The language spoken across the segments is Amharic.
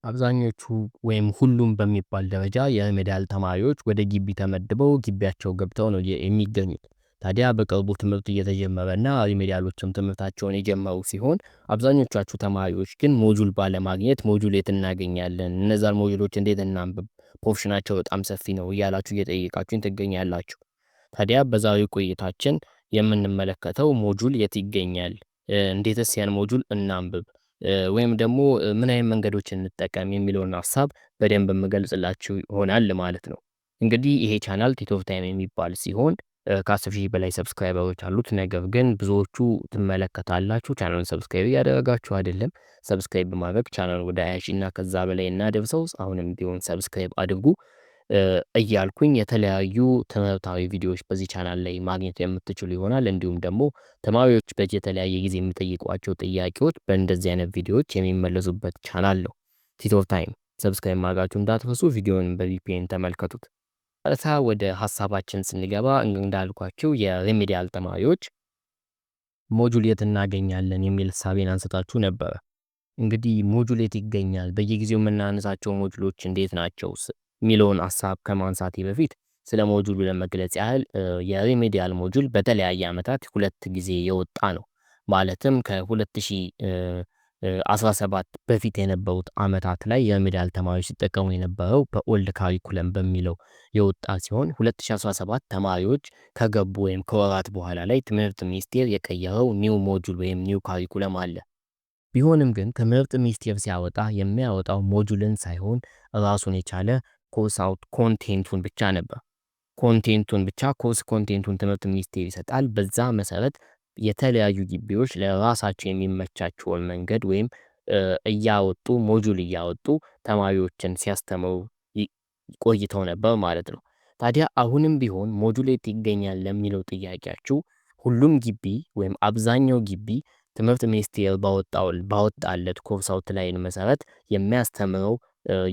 አብዛኞቹ ወይም ሁሉም በሚባል ደረጃ የሪሜዲያል ተማሪዎች ወደ ግቢ ተመድበው ግቢያቸው ገብተው ነው የሚገኙት። ታዲያ በቅርቡ ትምህርት እየተጀመረና ሪሜዲያሎችም ትምህርታቸውን የጀመሩ ሲሆን አብዛኞቻችሁ ተማሪዎች ግን ሞጁል ባለማግኘት ሞጁል የት እናገኛለን፣ እነዛን ሞጁሎች እንዴት እናንብብ፣ ፖርሽናቸው በጣም ሰፊ ነው እያላችሁ እየጠየቃችሁኝ ትገኛላችሁ። ታዲያ በዛሬው ቆይታችን የምንመለከተው ሞጁል የት ይገኛል፣ እንዴትስ ያን ሞጁል እናንብብ ወይም ደግሞ ምን አይነት መንገዶችን እንጠቀም የሚለውን ሐሳብ በደንብ የምገልጽላችሁ ይሆናል ማለት ነው። እንግዲህ ይሄ ቻናል ቲት ኦፍ ታይም የሚባል ሲሆን ከ10,000 በላይ ሰብስክራይበሮች አሉት። ነገር ግን ብዙዎቹ ትመለከታላችሁ ቻናሉን ሰብስክራይብ እያደረጋችሁ አይደለም። ሰብስክራይብ በማድረግ ቻናሉ ወደ 20,000 እና ከዛ በላይ እናደርሰው። አሁንም ቢሆን ሰብስክራይብ አድርጉ እያልኩኝ የተለያዩ ትምህርታዊ ቪዲዮዎች በዚህ ቻናል ላይ ማግኘት የምትችሉ ይሆናል። እንዲሁም ደግሞ ተማሪዎች በየተለያየ ጊዜ የሚጠይቋቸው ጥያቄዎች በእንደዚህ አይነት ቪዲዮዎች የሚመለሱበት ቻናል ነው። ቲት ኦፍ ታይም ሰብስክራይብ ማድረጋችሁ እንዳትረሱ። ቪዲዮውን በቪፒኤን ተመልከቱት። ቀጥታ ወደ ሀሳባችን ስንገባ እንዳልኳችሁ የሪሜዲያል ተማሪዎች ሞጁል የት እናገኛለን የሚል ሀሳቤን አንስታችሁ ነበረ። እንግዲህ ሞጁል የት ይገኛል፣ በየጊዜው የምናነሳቸው ሞጁሎች እንዴት ናቸው የሚለውን ሀሳብ ከማንሳቴ በፊት ስለ ሞጁሉ ለመግለጽ ያህል የሪሜዲያል ሞጁል በተለያየ ዓመታት ሁለት ጊዜ የወጣ ነው። ማለትም ከ2017 በፊት የነበሩት ዓመታት ላይ የሪሜዲያል ተማሪዎች ሲጠቀሙ የነበረው በኦልድ ካሪኩለም በሚለው የወጣ ሲሆን 2017 ተማሪዎች ከገቡ ወይም ከወራት በኋላ ላይ ትምህርት ሚኒስቴር የቀየረው ኒው ሞጁል ወይም ኒው ካሪኩለም አለ። ቢሆንም ግን ትምህርት ሚኒስቴር ሲያወጣ የሚያወጣው ሞጁልን ሳይሆን ራሱን የቻለ ኮርስ አውት ኮንቴንቱን ብቻ ነበር። ኮንቴንቱን ብቻ ኮርስ ኮንቴንቱን ትምህርት ሚኒስቴር ይሰጣል። በዛ መሰረት የተለያዩ ግቢዎች ለራሳቸው የሚመቻቸውን መንገድ ወይም እያወጡ ሞጁል እያወጡ ተማሪዎችን ሲያስተምሩ ቆይተው ነበር ማለት ነው። ታዲያ አሁንም ቢሆን ሞጁል የት ይገኛል ለሚለው ጥያቄያችሁ ሁሉም ግቢ ወይም አብዛኛው ግቢ ትምህርት ሚኒስቴር ባወጣለት ኮርስ አውትላይን መሰረት የሚያስተምረው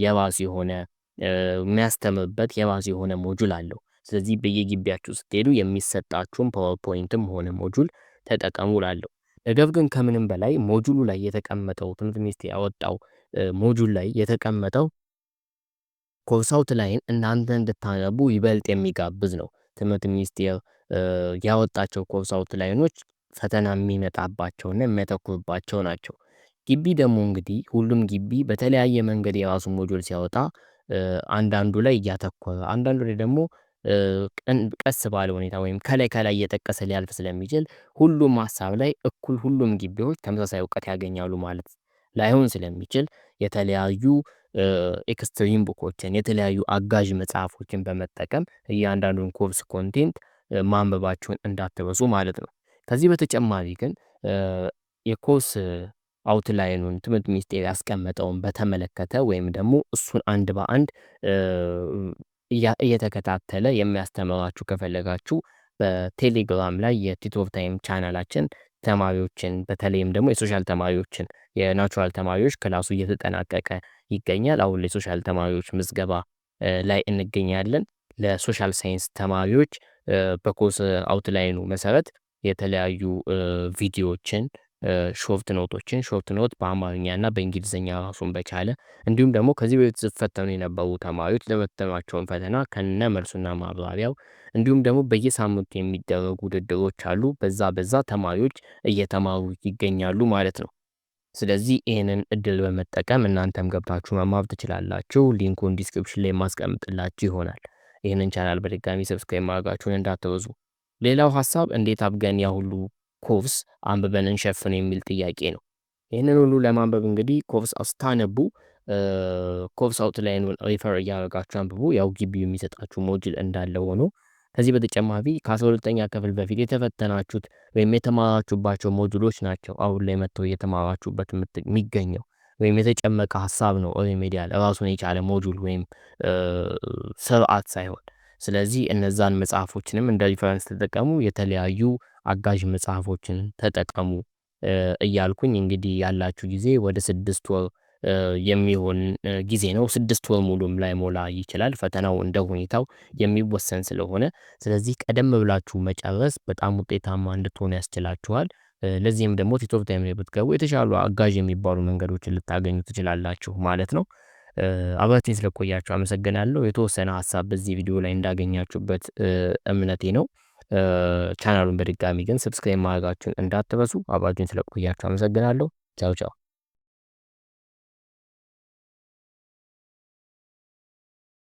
የራሱ የሆነ የሚያስተምርበት የራሱ የሆነ ሞጁል አለው። ስለዚህ በየግቢያችሁ ስትሄዱ የሚሰጣችሁን ፓወርፖይንትም ሆነ ሞጁል ተጠቀሙ እላለሁ። ነገር ግን ከምንም በላይ ሞጁሉ ላይ የተቀመጠው ትምህርት ሚኒስቴር ያወጣው ሞጁል ላይ የተቀመጠው ኮርስ አውትላይን እናንተ እንድታነቡ ይበልጥ የሚጋብዝ ነው። ትምህርት ሚኒስቴር ያወጣቸው ኮርስ አውትላይኖች ፈተና የሚመጣባቸውና የሚያተኩርባቸው ናቸው። ግቢ ደግሞ እንግዲህ ሁሉም ግቢ በተለያየ መንገድ የራሱ ሞጁል ሲያወጣ አንዳንዱ ላይ እያተኮረ አንዳንዱ ላይ ደግሞ ቀስ ባለ ሁኔታ ወይም ከላይ እየጠቀሰ ሊያልፍ ስለሚችል ሁሉም ሀሳብ ላይ እኩል ሁሉም ግቢዎች ተመሳሳይ እውቀት ያገኛሉ ማለት ላይሆን ስለሚችል የተለያዩ ኤክስትሪም ቡኮችን የተለያዩ አጋዥ መጽሐፎችን በመጠቀም እያንዳንዱን ኮርስ ኮንቴንት ማንበባችሁን እንዳትረሱ ማለት ነው። ከዚህ በተጨማሪ ግን የኮርስ አውትላይኑን ትምህርት ሚኒስቴር ያስቀመጠውን በተመለከተ ወይም ደግሞ እሱን አንድ በአንድ እየተከታተለ የሚያስተምራችሁ ከፈለጋችሁ በቴሌግራም ላይ የቲት ኦፍ ታይም ቻናላችን ተማሪዎችን በተለይም ደግሞ የሶሻል ተማሪዎችን የናቹራል ተማሪዎች ክላሱ እየተጠናቀቀ ይገኛል። አሁን ለሶሻል ተማሪዎች ምዝገባ ላይ እንገኛለን። ለሶሻል ሳይንስ ተማሪዎች በኮርስ አውትላይኑ መሰረት የተለያዩ ቪዲዮዎችን ሾርት ኖት በአማርኛ እና በእንግሊዝኛ ራሱን በቻለ እንዲሁም ደግሞ ከዚህ በፊት ሲፈተኑ የነበሩ ተማሪዎች ለፈተኗቸውን ፈተና ከነ መልሱና ማብራሪያው እንዲሁም ደግሞ በየሳምንቱ የሚደረጉ ውድድሮች አሉ። በዛ ተማሪዎች እየተማሩ ይገኛሉ ማለት ነው። ስለዚህ ይህንን እድል በመጠቀም እናንተም ገብታችሁ መማር ትችላላችሁ። ሊንኩን ዲስክሪፕሽን ላይ ማስቀምጥላችሁ ይሆናል። ይህንን ቻናል በድጋሚ ሰብስክራይብ ማድረጋችሁን እንዳትረሱ። ሌላው ሀሳብ እንዴት አብገን ያ ሁሉ ኮርስ አንብበን እንሸፍን የሚል ጥያቄ ነው። ይህንን ሁሉ ለማንበብ እንግዲህ ኮርስ ስታነቡ ኮርስ አውትላይኑን ሪፈር እያደረጋችሁ አንብቡ። ያው ግቢው የሚሰጣችሁ ሞጁል እንዳለ ሆኖ ከዚህ በተጨማሪ ከ12ኛ ክፍል በፊት የተፈተናችሁት ወይም የተማራችሁባቸው ሞጁሎች ናቸው አሁን ላይ መጥተው እየተማራችሁበት የሚገኘው ወይም የተጨመቀ ሀሳብ ነው። ሪሜዲያል ራሱን የቻለ ሞጁል ወይም ስርዓት ሳይሆን፣ ስለዚህ እነዛን መጽሐፎችንም እንደ ሪፈረንስ ተጠቀሙ፣ የተለያዩ አጋዥ መጽሐፎችን ተጠቀሙ እያልኩኝ እንግዲህ ያላችሁ ጊዜ ወደ 6 ወር የሚሆን ጊዜ ነው። 6 ወር ሙሉም ላይ ሞላ ይችላል። ፈተናው እንደ ሁኔታው የሚወሰን ስለሆነ ስለዚህ ቀደም ብላችሁ መጨረስ በጣም ውጤታማ እንድትሆኑ ያስችላችኋል። ለዚህም ደግሞ ቲቶር ታይም ላይ ብትገቡ የተሻሉ አጋዥ የሚባሉ መንገዶችን ልታገኙ ትችላላችሁ ማለት ነው። አብራችሁኝ ስለቆያችሁ አመሰግናለሁ። የተወሰነ ሀሳብ በዚህ ቪዲዮ ላይ እንዳገኛችሁበት እምነቴ ነው። ቻናሉን በድጋሚ ግን ሰብስክራይብ ማድረጋችሁን እንዳትረሱ። አብራችሁኝ ስለቆያችሁ አመሰግናለሁ። ቻው ቻው።